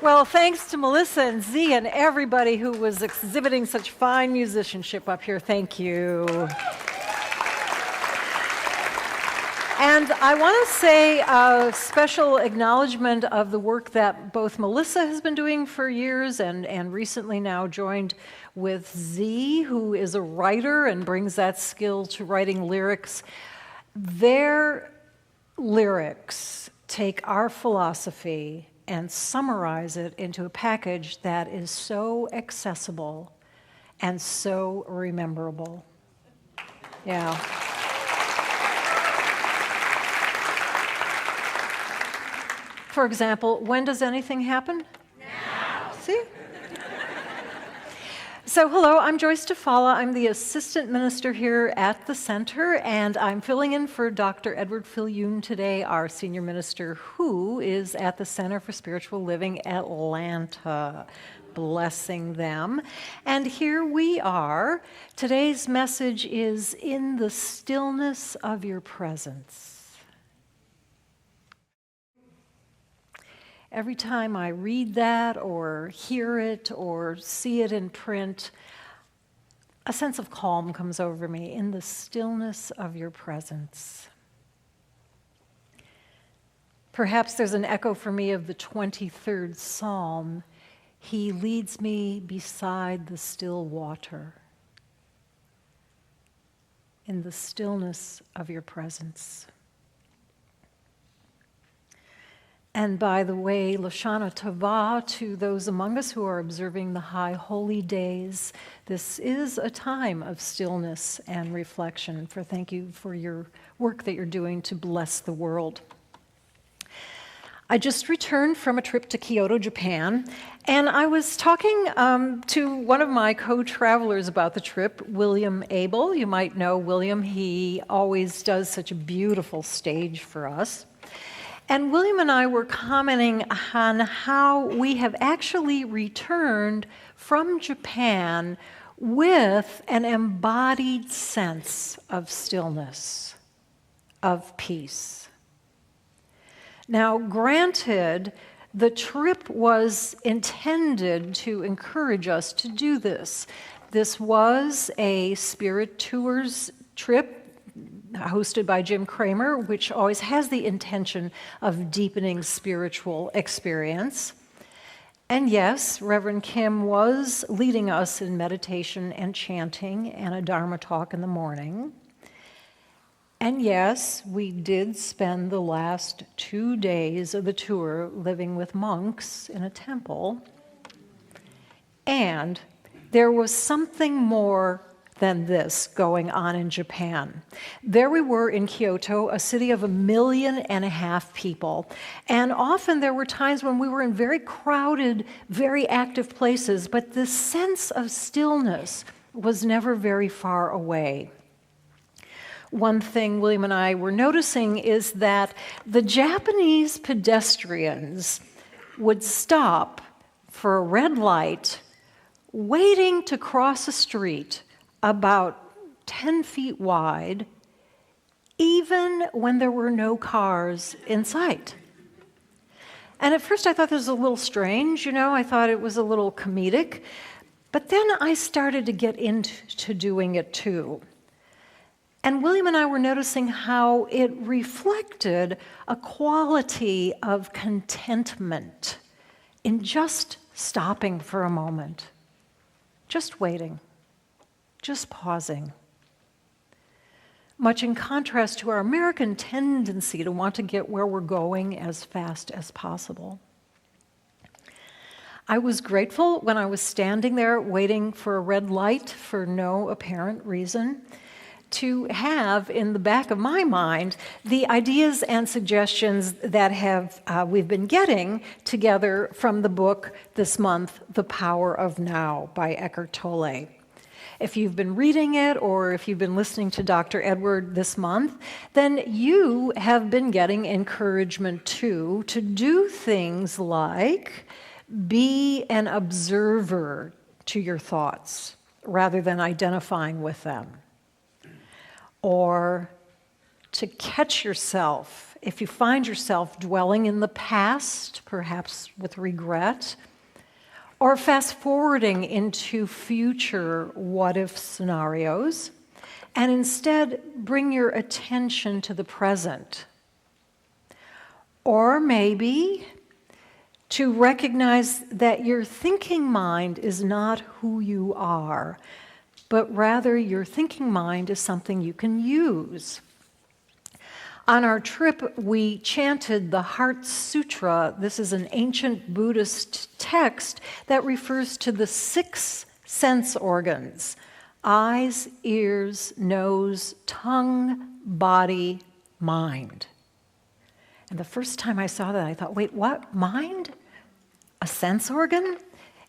Well, thanks to Melissa and Z and everybody who was exhibiting such fine musicianship up here. Thank you. And I want to say a special acknowledgement of the work that both Melissa has been doing for years and recently now joined with Z, who is a writer and brings that skill to writing lyrics. Their lyrics take our philosophy and summarize it into a package that is so accessible and so rememberable. Yeah. For example, when does anything happen? Now. See? So hello, I'm Joyce Duffala. I'm the assistant minister here at the center, and I'm filling in for Dr. Edward Viljoen today, our senior minister, who is at the Center for Spiritual Living Atlanta. Blessing them. And here we are. Today's message is in the stillness of your presence. Every time I read that or hear it or see it in print, a sense of calm comes over me in the stillness of your presence. Perhaps there's an echo for me of the 23rd Psalm. He leads me beside the still water. In the stillness of your presence. And by the way, Lashana Tova to those among us who are observing the high holy days. This is a time of stillness and reflection. Thank you for your work that you're doing to bless the world. I just returned from a trip to Kyoto, Japan, and I was talking to one of my co-travelers about the trip, William Abel. You might know William. He always does such a beautiful stage for us. And William and I were commenting on how we have actually returned from Japan with an embodied sense of stillness, of peace. Now, granted, the trip was intended to encourage us to do this. This was a Spirit Tours trip hosted by Jim Kramer, which always has the intention of deepening spiritual experience. And yes, Reverend Kim was leading us in meditation and chanting and a Dharma talk in the morning. And yes, we did spend the last 2 days of the tour living with monks in a temple. And there was something more than this going on in Japan. There we were in Kyoto, a city of 1.5 million people. And often there were times when we were in very crowded, very active places, but this sense of stillness was never very far away. One thing William and I were noticing is that the Japanese pedestrians would stop for a red light, waiting to cross a street about 10 feet wide, even when there were no cars in sight. And at first I thought this was a little strange, I thought it was a little comedic, but then I started to get into doing it too. And William and I were noticing how it reflected a quality of contentment in just stopping for a moment, just waiting. Just pausing. Much in contrast to our American tendency to want to get where we're going as fast as possible. I was grateful when I was standing there waiting for a red light for no apparent reason to have in the back of my mind the ideas and suggestions that we've been getting together from the book this month, The Power of Now by Eckhart Tolle. If you've been reading it or if you've been listening to Dr. Edward this month, then you have been getting encouragement too to do things like be an observer to your thoughts rather than identifying with them. Or to catch yourself if you find yourself dwelling in the past, perhaps with regret, or fast forwarding into future what-if scenarios, and instead bring your attention to the present. Or maybe to recognize that your thinking mind is not who you are, but rather your thinking mind is something you can use. On our trip, we chanted the Heart Sutra. This is an ancient Buddhist text that refers to the 6 sense organs: eyes, ears, nose, tongue, body, mind. And the first time I saw that, I thought, wait, what? Mind? A sense organ?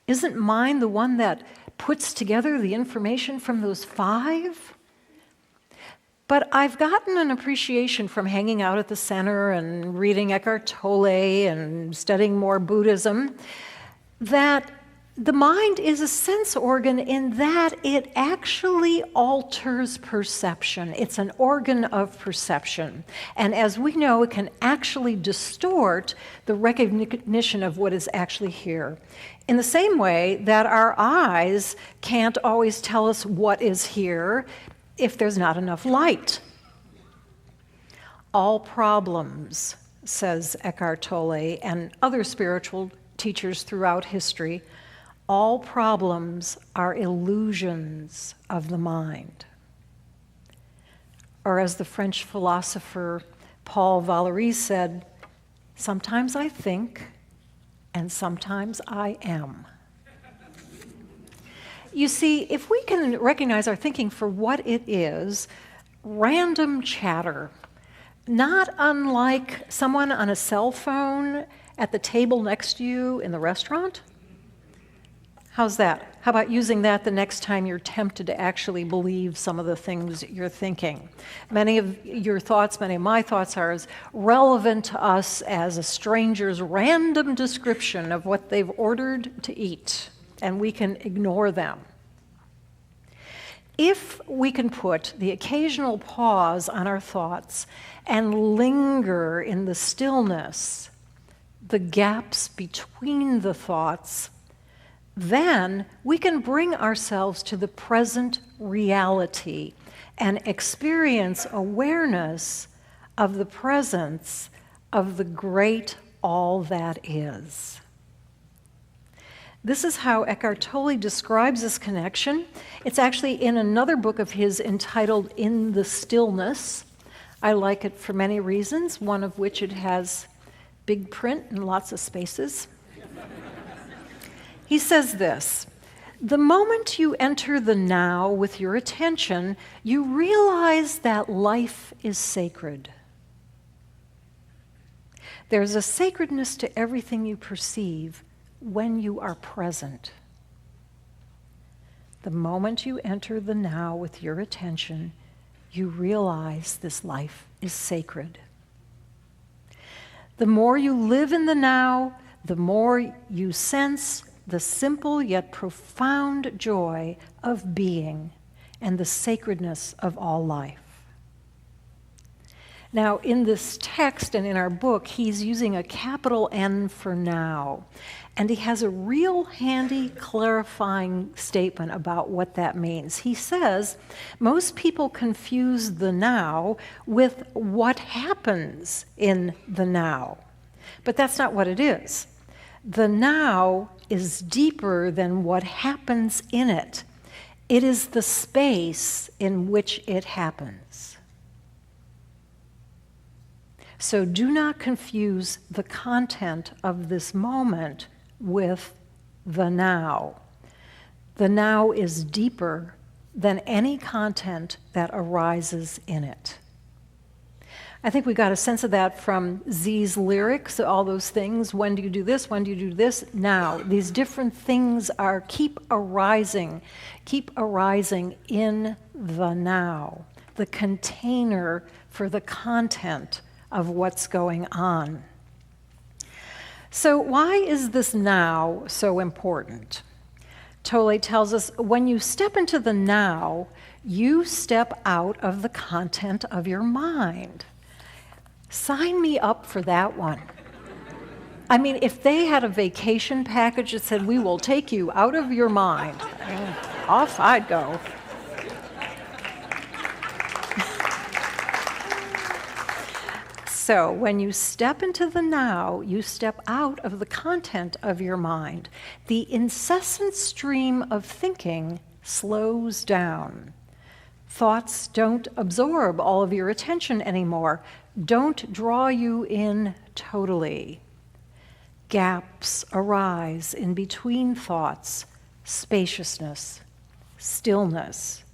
Isn't mind the one that puts together the information from those 5? But I've gotten an appreciation from hanging out at the center and reading Eckhart Tolle and studying more Buddhism that the mind is a sense organ in that it actually alters perception. It's an organ of perception. And as we know, it can actually distort the recognition of what is actually here. In the same way that our eyes can't always tell us what is here if there's not enough light. All problems, says Eckhart Tolle and other spiritual teachers throughout history, all problems are illusions of the mind. Or as the French philosopher Paul Valéry said, sometimes I think and sometimes I am. You see, if we can recognize our thinking for what it is, random chatter, not unlike someone on a cell phone at the table next to you in the restaurant. How's that? How about using that the next time you're tempted to actually believe some of the things you're thinking? Many of your thoughts, many of my thoughts are as relevant to us as a stranger's random description of what they've ordered to eat, and we can ignore them. If we can put the occasional pause on our thoughts and linger in the stillness, the gaps between the thoughts, then we can bring ourselves to the present reality and experience awareness of the presence of the great all that is. This is how Eckhart Tolle describes this connection. It's actually in another book of his entitled In the Stillness. I like it for many reasons, one of which it has big print and lots of spaces. He says this: the moment you enter the now with your attention, you realize that life is sacred. There's a sacredness to everything you perceive when you are present. The moment you enter the now with your attention, you realize this life is sacred. The more you live in the now, the more you sense the simple yet profound joy of being and the sacredness of all life. Now, in this text and in our book, he's using a capital N for now, and he has a real handy clarifying statement about what that means. He says, most people confuse the now with what happens in the now, but that's not what it is. The now is deeper than what happens in it. It is the space in which it happens. So do not confuse the content of this moment with the now. The now is deeper than any content that arises in it. I think we got a sense of that from Z's lyrics, all those things. When do you do this? When do you do this? Now. These different things keep arising in the now, the container for the content of what's going on. So why is this now so important? Tolle tells us, when you step into the now, you step out of the content of your mind. Sign me up for that one. I mean, if they had a vacation package that said, we will take you out of your mind, off I'd go. So when you step into the now, you step out of the content of your mind. The incessant stream of thinking slows down. Thoughts don't absorb all of your attention anymore, don't draw you in totally. Gaps arise in between thoughts, spaciousness, stillness.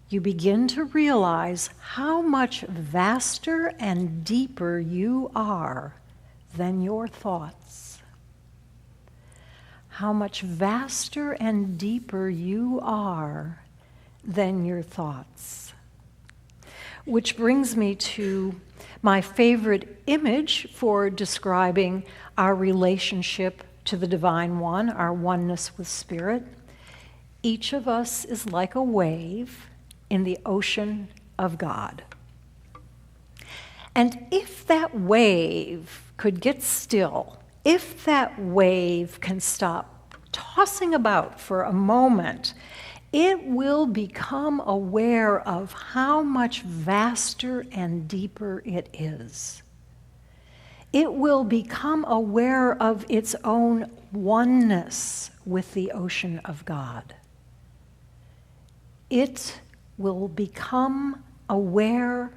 You begin to realize how much vaster and deeper you are than your thoughts. How much vaster and deeper you are than your thoughts. Which brings me to my favorite image for describing our relationship to the Divine One, our oneness with Spirit. Each of us is like a wave in the ocean of God. And if that wave could get still, if that wave can stop tossing about for a moment, it will become aware of how much vaster and deeper it is. It will become aware of its own oneness with the ocean of God. It will become aware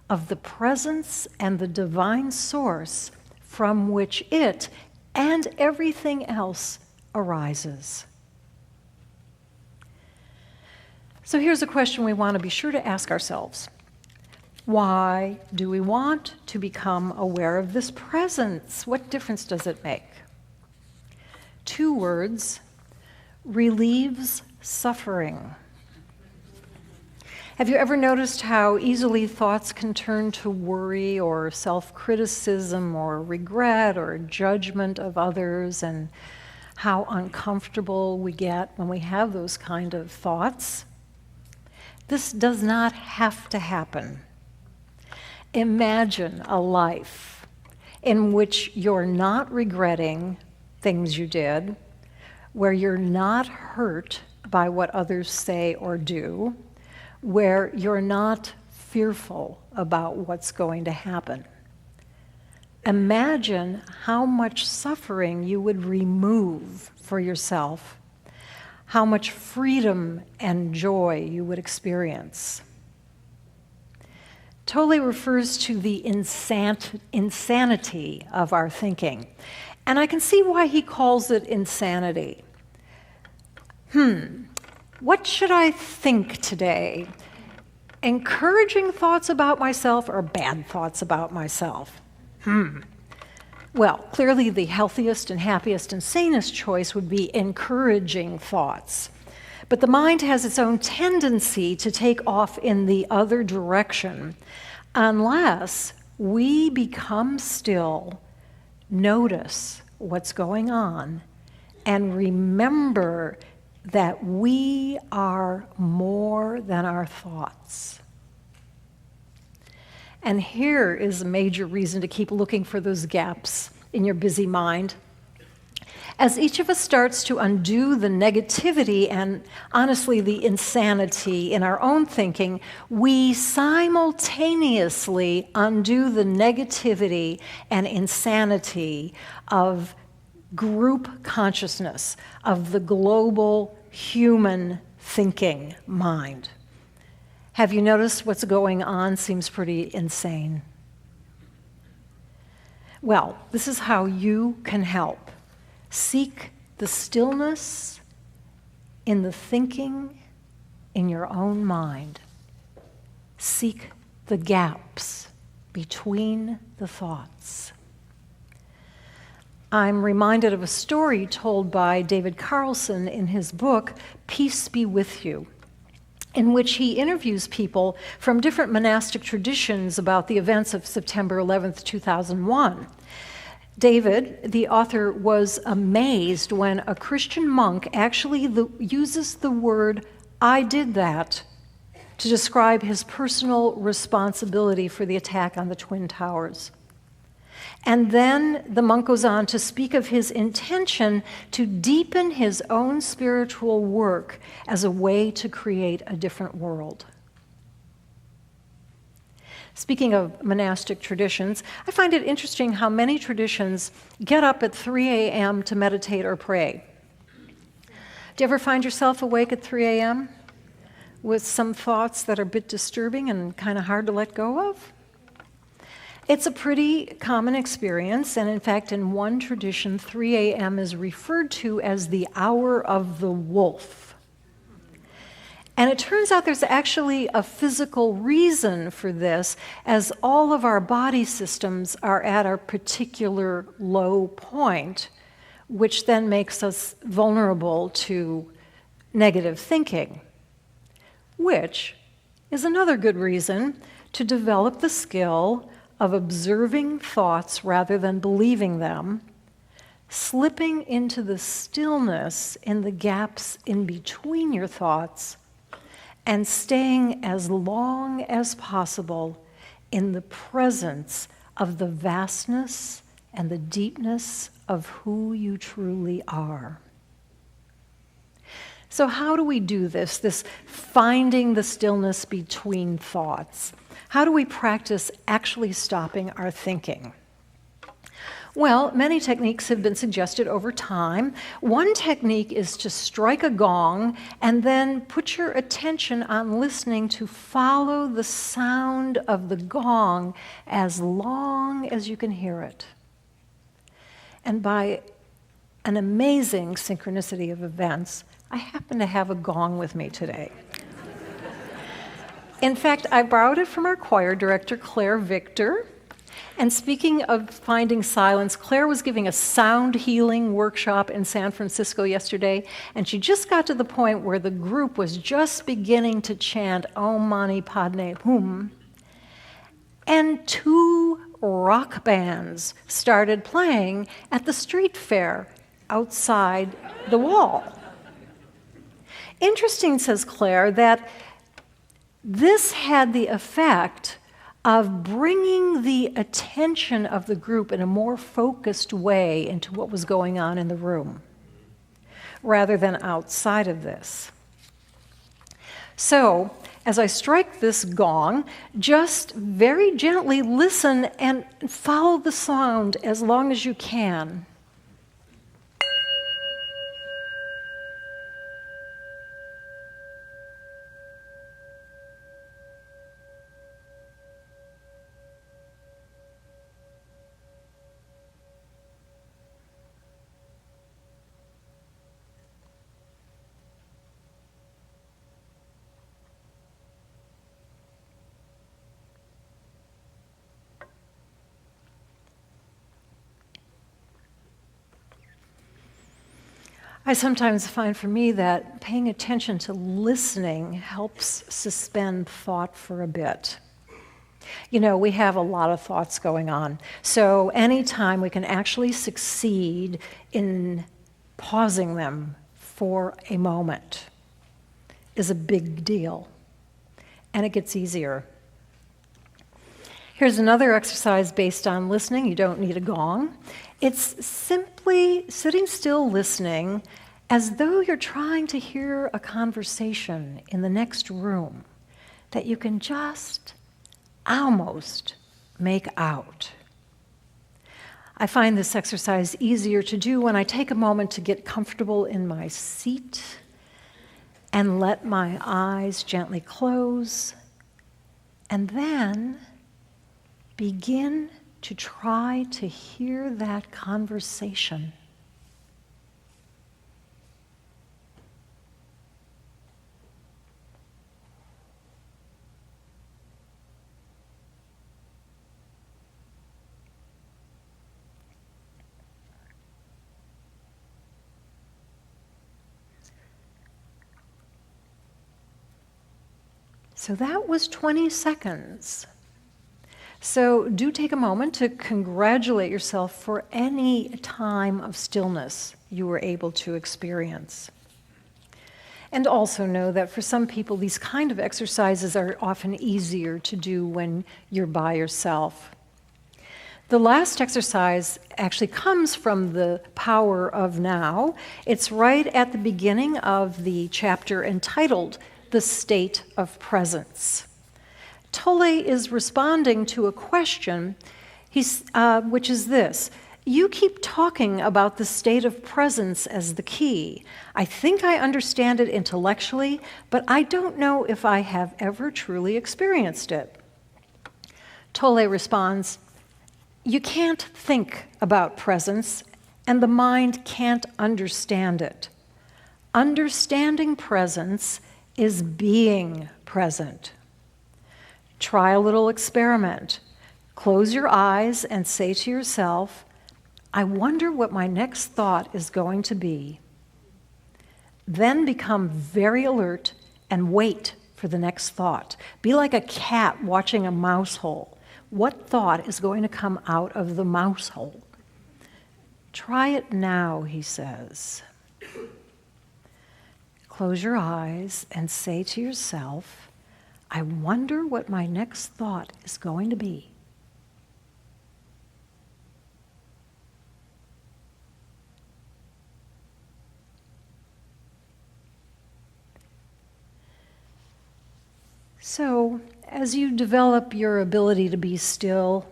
of the presence and the divine source from which it and everything else arises. So here's a question we want to be sure to ask ourselves. Why do we want to become aware of this presence? What difference does it make? 2 words: relieves suffering. Have you ever noticed how easily thoughts can turn to worry or self-criticism or regret or judgment of others, and how uncomfortable we get when we have those kind of thoughts? This does not have to happen. Imagine a life in which you're not regretting things you did, where you're not hurt by what others say or do, where you're not fearful about what's going to happen. Imagine how much suffering you would remove for yourself, how much freedom and joy you would experience. Tolle refers to the insanity of our thinking, and I can see why he calls it insanity. What should I think today? Encouraging thoughts about myself or bad thoughts about myself? Well, clearly the healthiest and happiest and sanest choice would be encouraging thoughts. But the mind has its own tendency to take off in the other direction unless we become still, notice what's going on, and remember that we are more than our thoughts. And here is a major reason to keep looking for those gaps in your busy mind. As each of us starts to undo the negativity and, honestly, the insanity in our own thinking, we simultaneously undo the negativity and insanity of group consciousness, of the global human thinking mind. Have you noticed what's going on seems pretty insane? Well, this is how you can help. Seek the stillness in the thinking in your own mind. Seek the gaps between the thoughts. I'm reminded of a story told by David Carlson in his book, Peace Be With You, in which he interviews people from different monastic traditions about the events of September 11th, 2001. David, the author, was amazed when a Christian monk actually uses the word, "I did that," to describe his personal responsibility for the attack on the Twin Towers. And then the monk goes on to speak of his intention to deepen his own spiritual work as a way to create a different world. Speaking of monastic traditions, I find it interesting how many traditions get up at 3 a.m. to meditate or pray. Do you ever find yourself awake at 3 a.m. with some thoughts that are a bit disturbing and kind of hard to let go of? It's a pretty common experience, and in fact, in one tradition, 3 a.m. is referred to as the hour of the wolf. And it turns out there's actually a physical reason for this, as all of our body systems are at a particular low point, which then makes us vulnerable to negative thinking, which is another good reason to develop the skill of observing thoughts rather than believing them, slipping into the stillness in the gaps in between your thoughts, and staying as long as possible in the presence of the vastness and the deepness of who you truly are. So how do we do this finding the stillness between thoughts? How do we practice actually stopping our thinking? Well, many techniques have been suggested over time. One technique is to strike a gong and then put your attention on listening to follow the sound of the gong as long as you can hear it. And by an amazing synchronicity of events, I happen to have a gong with me today. In fact, I borrowed it from our choir director, Claire Victor. And speaking of finding silence, Claire was giving a sound healing workshop in San Francisco yesterday, and she just got to the point where the group was just beginning to chant Om Mani Padme Hum, and 2 rock bands started playing at the street fair outside the wall. Interesting, says Claire, that this had the effect of bringing the attention of the group in a more focused way into what was going on in the room, rather than outside of this. So, as I strike this gong, just very gently listen and follow the sound as long as you can. I sometimes find for me that paying attention to listening helps suspend thought for a bit. You know, we have a lot of thoughts going on. So anytime we can actually succeed in pausing them for a moment is a big deal. And it gets easier. Here's another exercise based on listening. You don't need a gong. It's simply sitting still listening as though you're trying to hear a conversation in the next room that you can just almost make out. I find this exercise easier to do when I take a moment to get comfortable in my seat and let my eyes gently close, and then begin to try to hear that conversation. So that was 20 seconds. So do take a moment to congratulate yourself for any time of stillness you were able to experience. And also know that for some people, these kind of exercises are often easier to do when you're by yourself. The last exercise actually comes from the Power of Now. It's right at the beginning of the chapter entitled The State of Presence. Tolle is responding to a question, which is this: you keep talking about the state of presence as the key. I think I understand it intellectually, but I don't know if I have ever truly experienced it. Tolle responds, you can't think about presence, and the mind can't understand it. Understanding presence is being present. Try a little experiment. Close your eyes and say to yourself, I wonder what my next thought is going to be. Then become very alert and wait for the next thought. Be like a cat watching a mouse hole. What thought is going to come out of the mouse hole? Try it now, he says. Close your eyes and say to yourself, I wonder what my next thought is going to be. So, as you develop your ability to be still,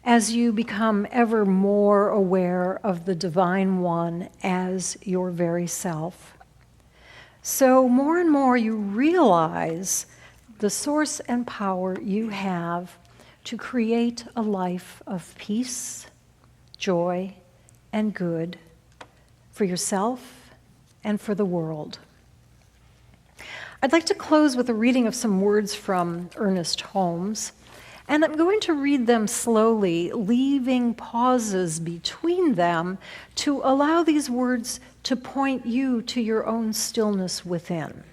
as you become ever more aware of the Divine One as your very self, so more and more you realize the source and power you have to create a life of peace, joy, and good for yourself and for the world. I'd like to close with a reading of some words from Ernest Holmes, and I'm going to read them slowly, leaving pauses between them to allow these words to point you to your own stillness within.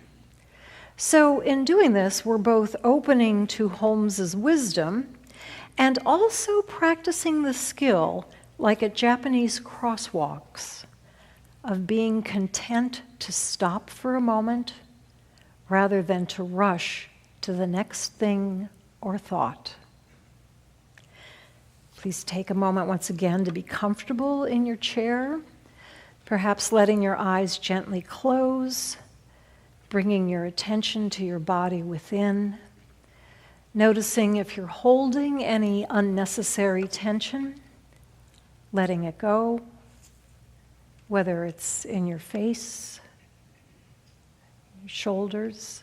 So in doing this, we're both opening to Holmes's wisdom and also practicing the skill, like at Japanese crosswalks, of being content to stop for a moment rather than to rush to the next thing or thought. Please take a moment once again to be comfortable in your chair, perhaps letting your eyes gently close, bringing your attention to your body within, noticing if you're holding any unnecessary tension, letting it go, whether it's in your face, shoulders,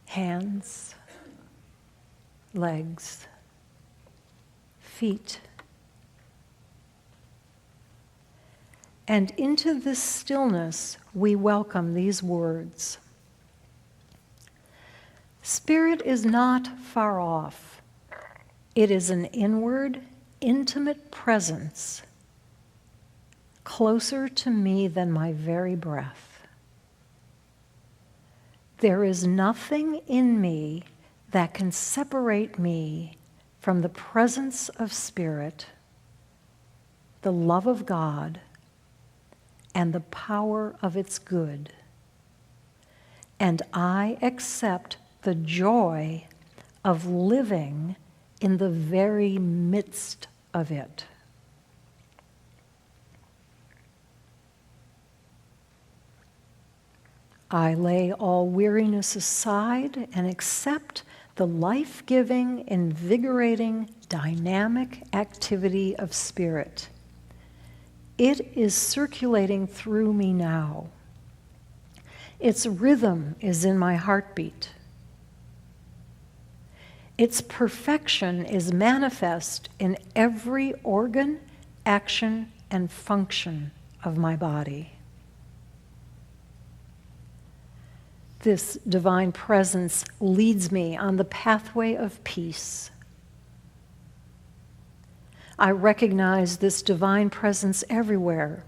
hands, legs, feet. And into this stillness, we welcome these words. Spirit is not far off. It is an inward, intimate presence, closer to me than my very breath. There is nothing in me that can separate me from the presence of Spirit, the love of God, and the power of its good. And I accept the joy of living in the very midst of it. I lay all weariness aside and accept the life-giving, invigorating, dynamic activity of Spirit. It is circulating through me now. Its rhythm is in my heartbeat. Its perfection is manifest in every organ, action, and function of my body. This divine presence leads me on the pathway of peace. I recognize this divine presence everywhere.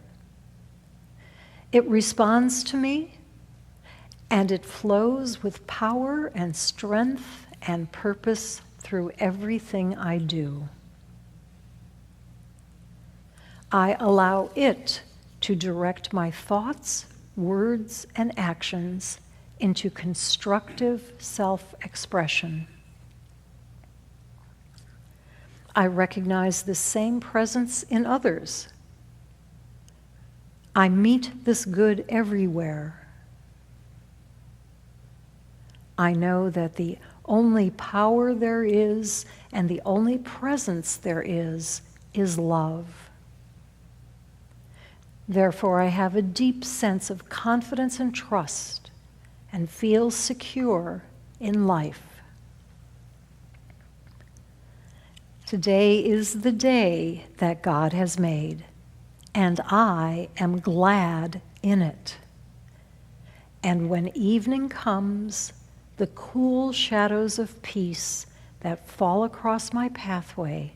It responds to me, and it flows with power and strength and purpose through everything I do. I allow it to direct my thoughts, words and actions into constructive self-expression. I recognize this same presence in others. I meet this good everywhere. I know that the only power there is and the only presence there is love. Therefore, I have a deep sense of confidence and trust and feel secure in life. Today is the day that God has made, and I am glad in it. And when evening comes, the cool shadows of peace that fall across my pathway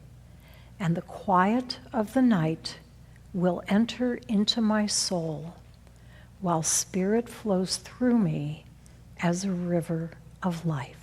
and the quiet of the night will enter into my soul, while spirit flows through me as a river of life.